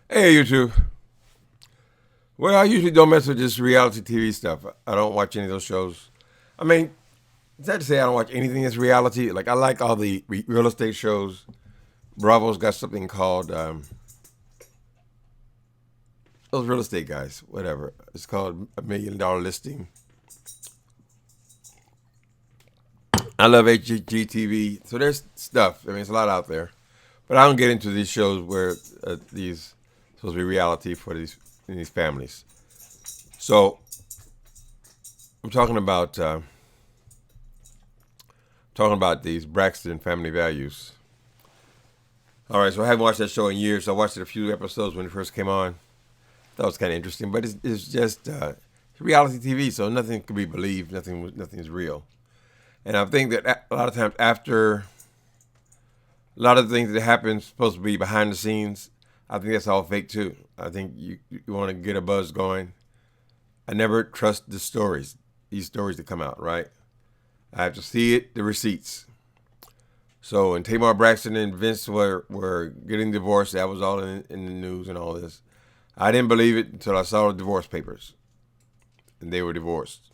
Hey, YouTube. Well, I usually don't mess with this reality TV stuff. I don't watch any of those shows. I mean, is that to say I don't watch anything that's reality? Like, I like all the real estate shows. Bravo's got something called, those real estate guys, whatever. It's called $1 Million Listing. I love HGTV. So there's stuff. I mean, it's a lot out there. But I don't get into these shows where these supposed to be reality for these families. So I'm talking about these Braxton family values. All right, so I haven't watched that show in years. So I watched it a few episodes when it first came on. Thought it was kind of interesting, but it's just reality TV, so nothing can be believed. Nothing is real. And I think that a lot of times after a lot of the things that happen supposed to be behind the scenes, I think that's all fake too. I think you want to get a buzz going. I never trust these stories that come out, right? I have to see it, the receipts. So when Tamar Braxton and Vince were getting divorced, that was all in the news and all this. I didn't believe it until I saw the divorce papers, and they were divorced.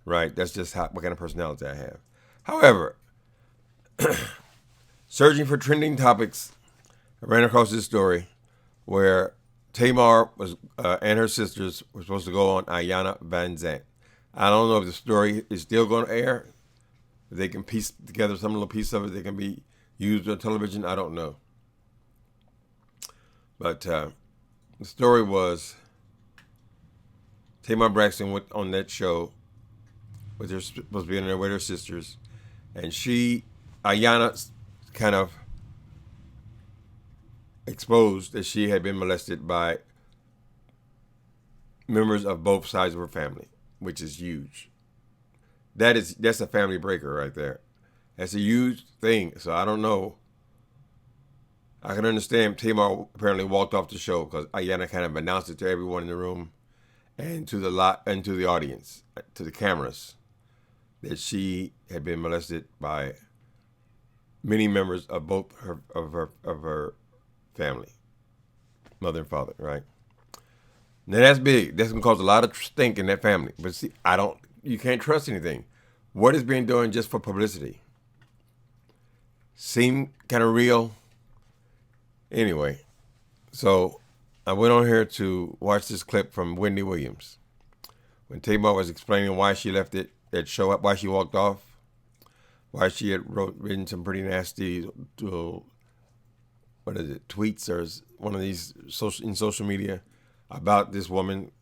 Right? That's just what kind of personality I have. However, searching for trending topics, I ran across this story where Tamar was and her sisters were supposed to go on IYANLA VANZANT. I don't know if the story is still going to air. If they can piece together some little piece of it that can be used on television, I don't know. But the story was Tamar Braxton went on that show with her supposed to be in there with her sisters, and IYANLA, kind of exposed that she had been molested by members of both sides of her family, which is huge. That's a family breaker right there. That's a huge thing. So I don't know. I can understand Tamar apparently walked off the show because IYANLA kind of announced it to everyone in the room and to the audience, to the cameras, that she had been molested by many members of both her family, mother and father, right? Now that's big. That's gonna cause a lot of stink in that family. But see, you can't trust anything. What is being done just for publicity? Seem kind of real. Anyway, so I went on here to watch this clip from Wendy Williams when Tamar was explaining why she left that show up, why she walked off, why she had written some pretty nasty, tweets or one of these in social media about this woman,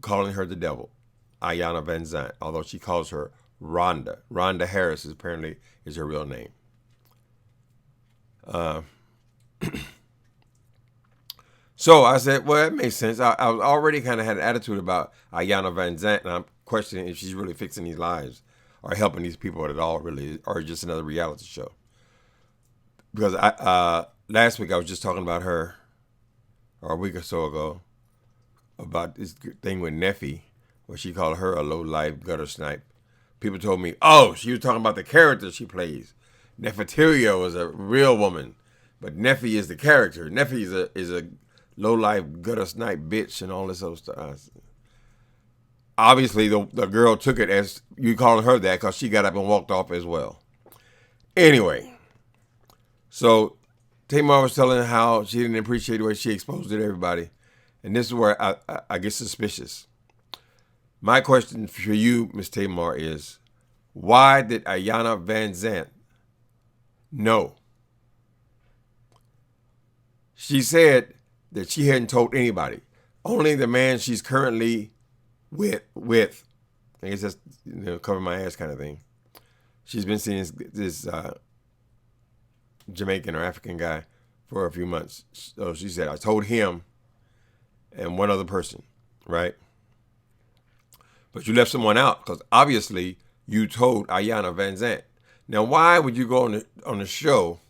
calling her the devil, IYANLA VANZANT, although she calls her Ronda. Ronda Harris apparently is her real name. So I said, well, that makes sense. I already kind of had an attitude about IYANLA VANZANT, and I'm questioning if she's really fixing these lives or helping these people at all, really, or just another reality show. Because last week I was just talking about her, or a week or so ago, about this thing with Neffy, where she called her a low-life gutter snipe. People told me, oh, she was talking about the character she plays. Nefertiria is a real woman, but Neffy is the character. Neffy is a low-life gutter snipe bitch and all this other stuff. Obviously, the girl took it as you calling her that because she got up and walked off as well. Anyway, so Tamar was telling how she didn't appreciate the way she exposed it to everybody. And this is where I get suspicious. My question for you, Miss Tamar, is why did IYANLA VANZANT know? She said that she hadn't told anybody. Only the man she's currently with. I guess that's cover my ass kind of thing. She's been seeing this Jamaican or African guy for a few months. So she said, I told him and one other person, right? But you left someone out because obviously you told IYANLA VANZANT. Now, why would you go on a show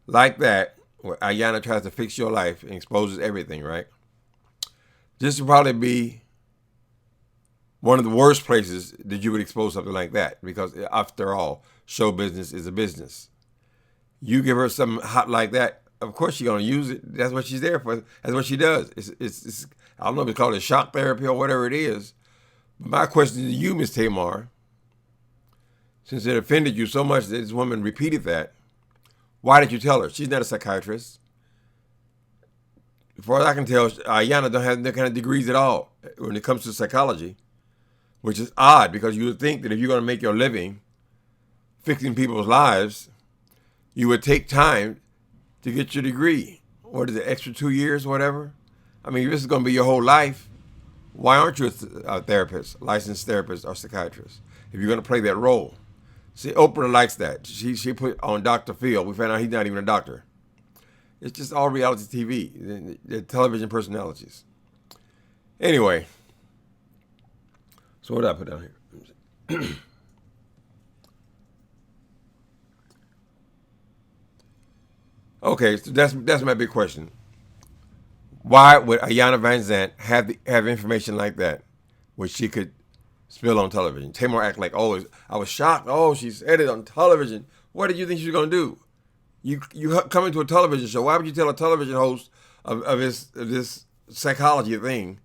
like that where IYANLA tries to fix your life and exposes everything, right? This would probably be one of the worst places that you would expose something like that because, after all, show business is a business. You give her something hot like that, of course she's gonna use it. That's what she's there for. That's what she does. It's I don't know if it's called a shock therapy or whatever it is. But my question to you, Miss Tamar, since it offended you so much that this woman repeated that, why did you tell her? She's not a psychiatrist. As far as I can tell, Ayanna don't have that kind of degrees at all when it comes to psychology, which is odd because you would think that if you're going to make your living fixing people's lives, you would take time to get your degree. What is it, extra 2 years or whatever? I mean, if this is going to be your whole life, why aren't you a therapist, licensed therapist or psychiatrist, if you're going to play that role? See, Oprah likes that. She put on Dr. Phil. We found out he's not even a doctor. It's just all reality TV, the television personalities. Anyway, so what did I put down here? Okay, so that's my big question. Why would Ayanna Vanzant have information like that, which she could spill on television? Tamar act like, oh, I was shocked. Oh, she said it on television. What did you think she was going to do? You come into a television show. Why would you tell a television host of this psychology thing,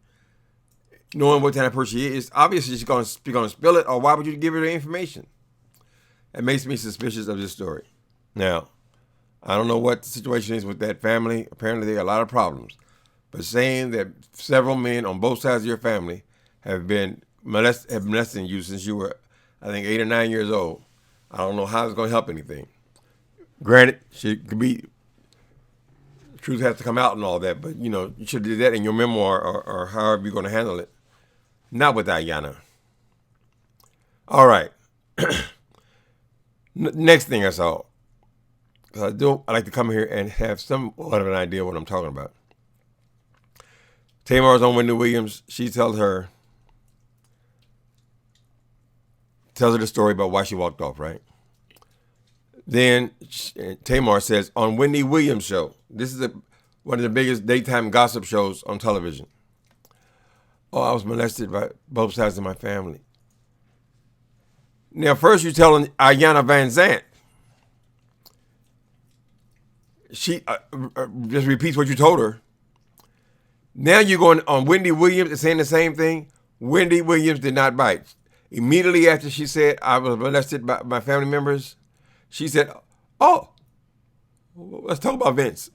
knowing what kind of person she is? Obviously, she's going to spill it. Or why would you give her the information? It makes me suspicious of this story. Now, I don't know what the situation is with that family. Apparently, they got a lot of problems. But saying that several men on both sides of your family have been molesting you since you were, I think, 8 or 9 years old, I don't know how it's going to help anything. Granted, she could be, truth has to come out and all that, but you should do that in your memoir or however you're going to handle it. Not with Ayanna. All right. Next thing I saw. I like to come here and have somewhat of an idea what I'm talking about. Tamar's on Wendy Williams. She tells her the story about why she walked off, right? Then Tamar says, on Wendy Williams' show, this is one of the biggest daytime gossip shows on television. Oh, I was molested by both sides of my family. Now, first you're telling Ayanna Vanzant. She just repeats what you told her. Now you're going on Wendy Williams and saying the same thing. Wendy Williams did not bite. Immediately after she said, I was molested by my family members, she said, oh, let's talk about Vince.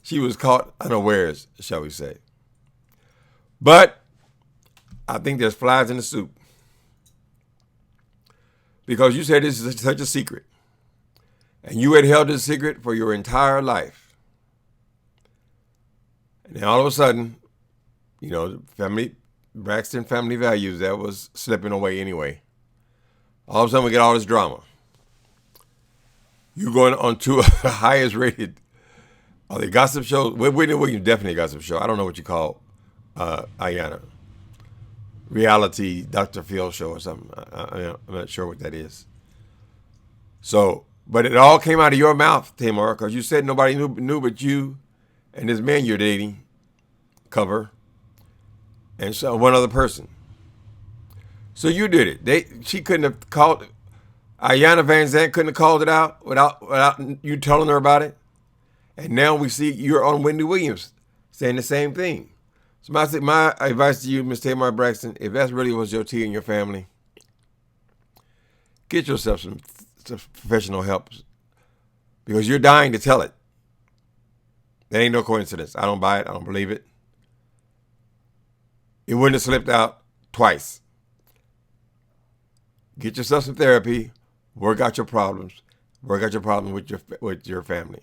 She was caught unawares, shall we say. But I think there's flies in the soup. Because you said this is such a secret. And you had held this secret for your entire life. And then all of a sudden, Braxton family values, that was slipping away anyway. All of a sudden we get all this drama. You're going on to the highest rated, are they gossip shows? Whitney Williams, definitely a gossip show. I don't know what you call Ayanna. Reality Dr. Phil show or something. I'm not sure what that is. So, but it all came out of your mouth, Tamar, because you said nobody knew but you and this man you're dating, cover, and so one other person. So you did it. She couldn't have called, Ayanna Vanzant couldn't have called it out without you telling her about it. And now we see you're on Wendy Williams saying the same thing. So my advice to you, Ms. Tamar Braxton, if that really was your tea in your family, get yourself some professional help, because you're dying to tell it. That ain't no coincidence. I don't buy it. I don't believe it. It wouldn't have slipped out twice. Get yourself some therapy. Work out your problems. Work out your problems with your family.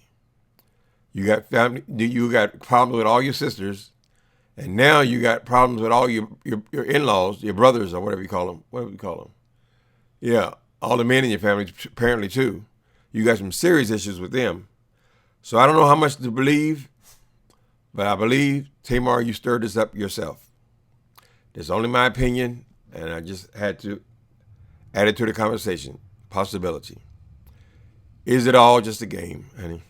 You got family. You got problems with all your sisters, and now you got problems with all your in-laws, your brothers, or whatever you call them. Whatever you call them. Yeah, all the men in your family apparently too. You got some serious issues with them. So I don't know how much to believe, but I believe, Tamar, you stirred this up yourself. It's only my opinion, and I just had to add it to the conversation. Possibility. Is it all just a game, honey?